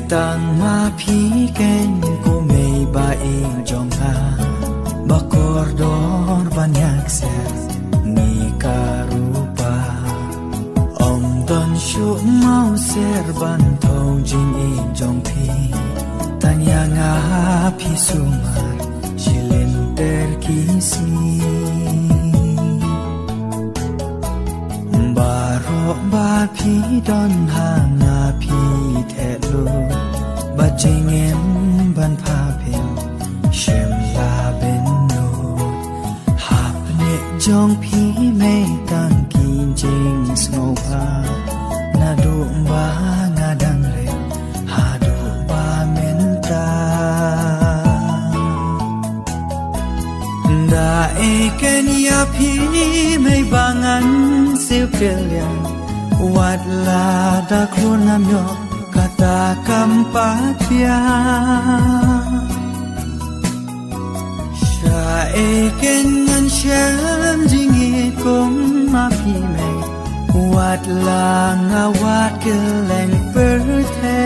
tang ma phi ken ko mei ba ing jong ha ba kordor banyak ser ni karupa om don shu mau ser ban thau jing ing jong phi tanya nga phi sumar jilin ter kisi baro ba phi don ha na phi the lu ba jing em ban pha phin shem la ben no hap ne jong phi me tang kin jing smo pa na do ba nga dang re ha do ba men ta da e ken ya phi me bangan siêu kelian wat la da khuna myo kata kampatya sha e ken ngan shem jingi kong ma phi me wat la nga wat keleng perthe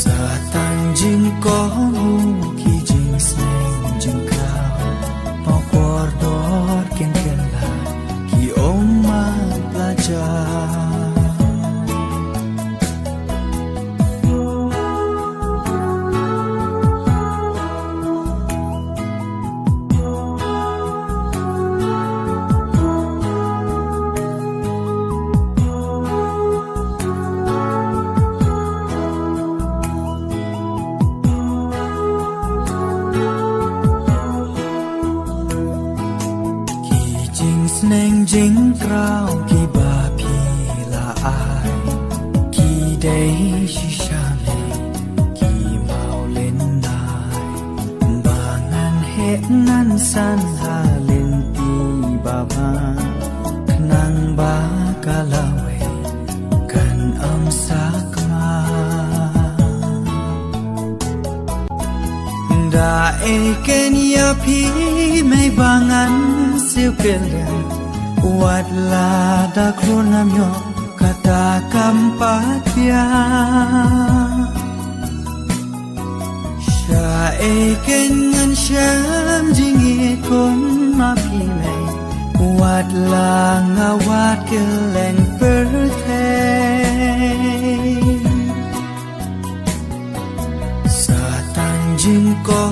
satan jing ko ki jing sneng jing kao pa kordor ken kela ki oma plaja neng jing krao ki ba phi la ai ki dei shi sha me ki mau len nai ba ngan he nan san ha len ti ba ba nang ba ka la we kan am sak ma da e ken ya phi me bangan siêu kelian wat la da khuna myo kata kampatya sha e ken ngan sham jingi kong ma phi me wat la nga wat keleng perthe satan jing ko